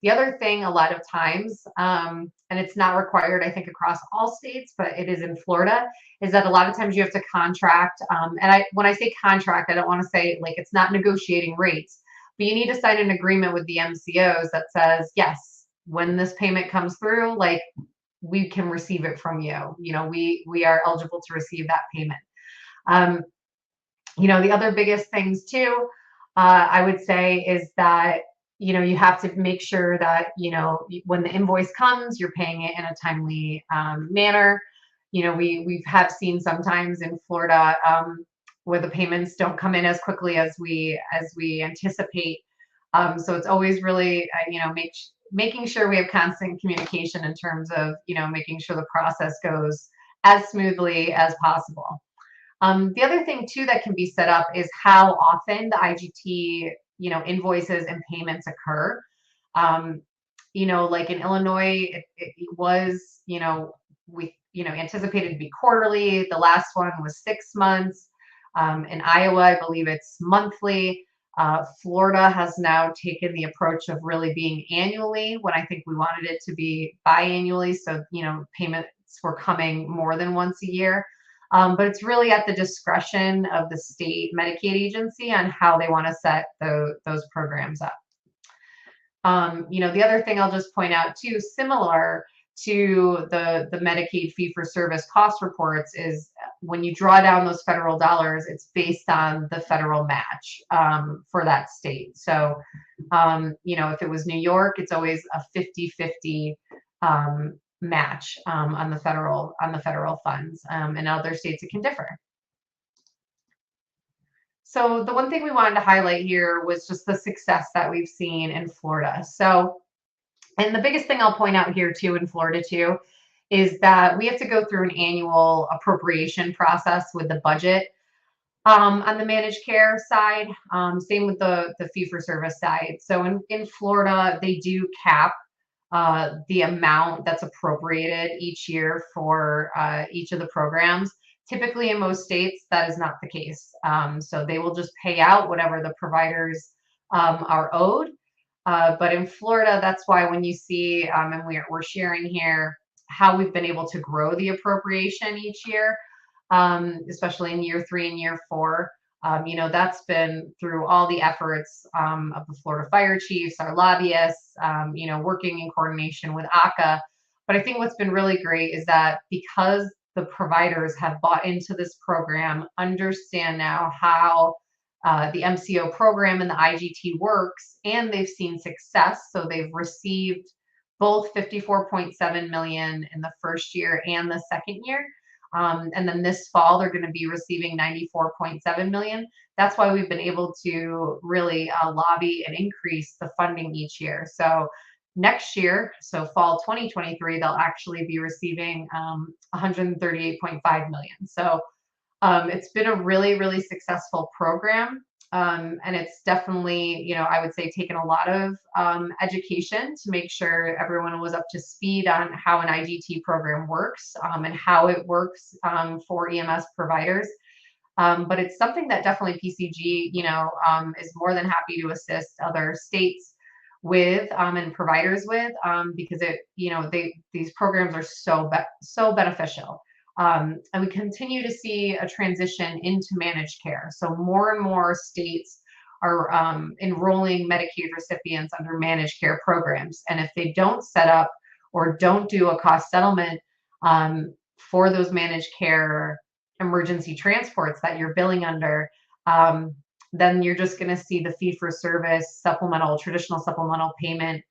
The other thing a lot of times, and it's not required, I think, across all states, but it is in Florida, is that a lot of times you have to contract. And when I say contract, I don't want to say like it's not negotiating rates, but you need to sign an agreement with the MCOs that says, yes, when this payment comes through, like we can receive it from you. We are eligible to receive that payment. The other biggest things too, I would say, is that, you have to make sure that, when the invoice comes, you're paying it in a timely manner. We have seen sometimes in Florida where the payments don't come in as quickly as we anticipate. So it's always really, making sure we have constant communication in terms of, making sure the process goes as smoothly as possible. The other thing too that can be set up is how often the IGT, invoices and payments occur. Like in Illinois, it was, we, anticipated to be quarterly. The last one was 6 months. In Iowa, I believe it's monthly. Florida has now taken the approach of really being annually, when I think we wanted it to be biannually. So, payments were coming more than once a year. But it's really at the discretion of the state Medicaid agency on how they want to set those programs up. The other thing I'll just point out too, similar to the Medicaid fee-for-service cost reports, is when you draw down those federal dollars, it's based on the federal match for that state. So, if it was New York, it's always a 50-50 match on the federal funds. In other states, it can differ. So the one thing we wanted to highlight here was just the success that we've seen in Florida. So, and the biggest thing I'll point out here too in Florida too is that we have to go through an annual appropriation process with the budget on the managed care side. Same with the fee-for-service side. So in Florida, they do cap the amount that's appropriated each year for each of the programs. Typically in most states, that is not the case. So they will just pay out whatever the providers are owed. But in Florida, that's why when you see, and we're sharing here how we've been able to grow the appropriation each year, especially in year 3 and year 4. That's been through all the efforts of the Florida fire chiefs, our lobbyists, working in coordination with ACA. But I think what's been really great is that because the providers have bought into this program, understand now how the MCO program and the IGT works, and they've seen success. So they've received both $54.7 million in the first year and the second year. And then this fall, they're going to be receiving $94.7 million. That's why we've been able to really lobby and increase the funding each year. So next year, so fall 2023, they'll actually be receiving $138.5 million. So it's been a really, really successful program. And it's definitely, I would say taken a lot of education to make sure everyone was up to speed on how an IGT program works and how it works for EMS providers. But it's something that definitely PCG, is more than happy to assist other states with and providers with because these programs are so beneficial. And we continue to see a transition into managed care. So more and more states are enrolling Medicaid recipients under managed care programs. And if they don't set up or don't do a cost settlement for those managed care emergency transports that you're billing under, then you're just going to see the fee-for-service traditional supplemental payment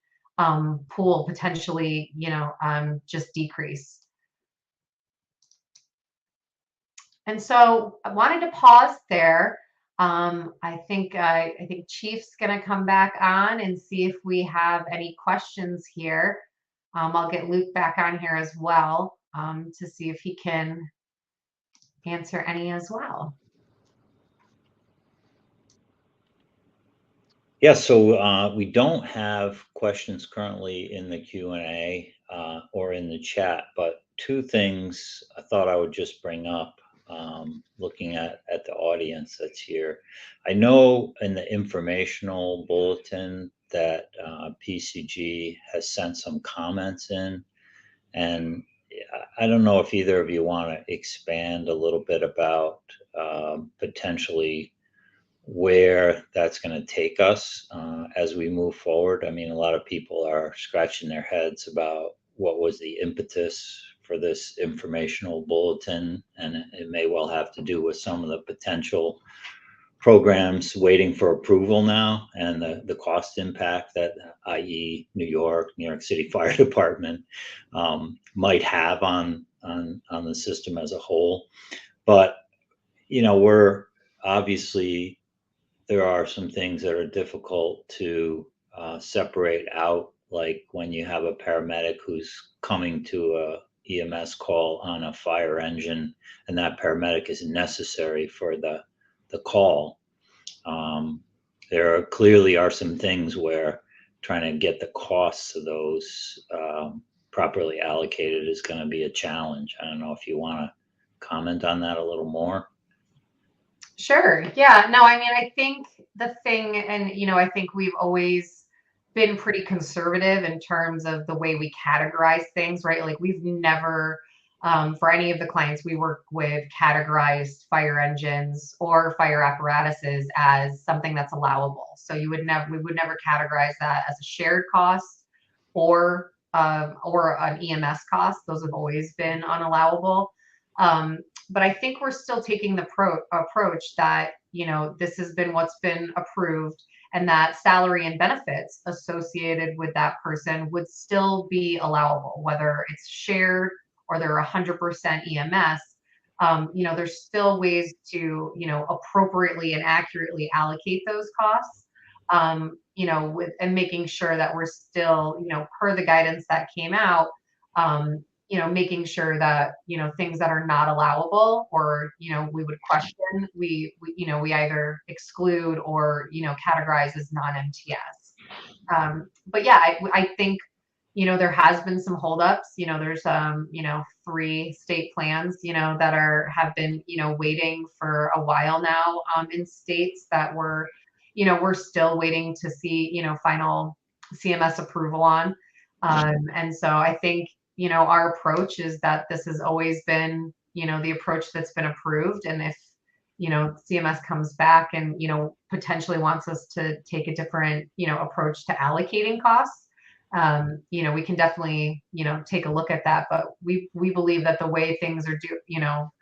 pool potentially, just decrease. And so I wanted to pause there. I think Chief's going to come back on and see if we have any questions here. I'll get Luke back on here as well to see if he can answer any as well. Yeah, so we don't have questions currently in the Q&A or in the chat, but two things I thought I would just bring up looking at the audience that's here. I know in the informational bulletin that PCG has sent some comments in, and I don't know if either of you want to expand a little bit about potentially where that's going to take us as we move forward. I mean, a lot of people are scratching their heads about what was the impetus for this informational bulletin, and it may well have to do with some of the potential programs waiting for approval now and the cost impact that, i.e. New York City Fire Department might have on the system as a whole. But, we're obviously, there are some things that are difficult to separate out, like when you have a paramedic who's coming to a EMS call on a fire engine, and that paramedic is necessary for the call. There clearly are some things where trying to get the costs of those properly allocated is going to be a challenge. I don't know if you want to comment on that a little more. Sure. Yeah. No, I mean, I think the thing, and, I think we've always been pretty conservative in terms of the way we categorize things, right? Like we've never, for any of the clients we work with, categorized fire engines or fire apparatuses as something that's allowable. So we would never categorize that as a shared cost or an EMS cost. Those have always been unallowable. But I think we're still taking the approach that, this has been what's been approved, and that salary and benefits associated with that person would still be allowable, whether it's shared or they're 100% EMS. There's still ways to, appropriately and accurately allocate those costs, and making sure that we're still, per the guidance that came out, making sure that, things that are not allowable or, we would question, we either exclude or, categorize as non-MTS. But yeah, I think, there has been some holdups. There's, 3 state plans, that have been, waiting for a while now in states that we're still waiting to see, final CMS approval on. And so I think, our approach is that this has always been, the approach that's been approved. And if, CMS comes back and, potentially wants us to take a different, approach to allocating costs, we can definitely, take a look at that. But we believe that the way things are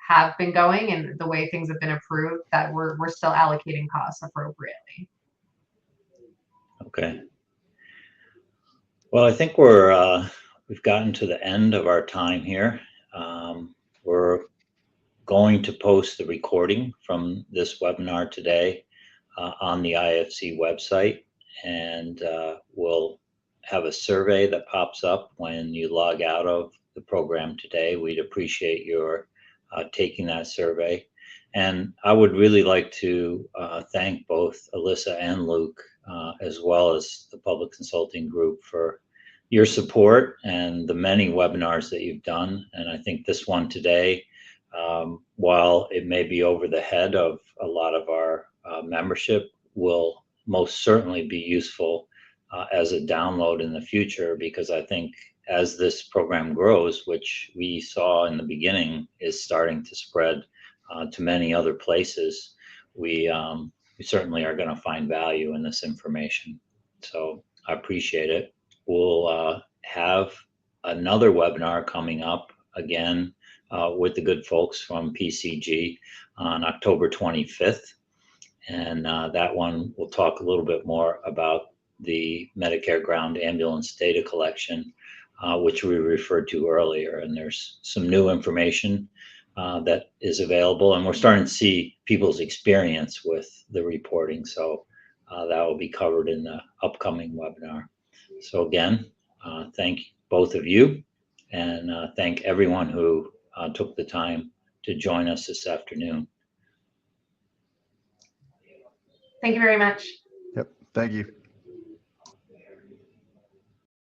have been going and the way things have been approved, that we're still allocating costs appropriately. Okay. Well, I think we've gotten to the end of our time here. We're going to post the recording from this webinar today on the IFC website, and we'll have a survey that pops up when you log out of the program today. We'd appreciate your taking that survey. And I would really like to thank both Alyssa and Luke, as well as the Public Consulting Group, for your support and the many webinars that you've done. And I think this one today, while it may be over the head of a lot of our membership, will most certainly be useful as a download in the future, because I think as this program grows, which we saw in the beginning is starting to spread to many other places, we certainly are going to find value in this information. So I appreciate it. We'll have another webinar coming up again with the good folks from PCG on October 25th. And that one will talk a little bit more about the Medicare ground ambulance data collection, which we referred to earlier. And there's some new information that is available, and we're starting to see people's experience with the reporting. So that will be covered in the upcoming webinar. So again, thank both of you, and thank everyone who took the time to join us this afternoon. Thank you very much. Yep. Thank you.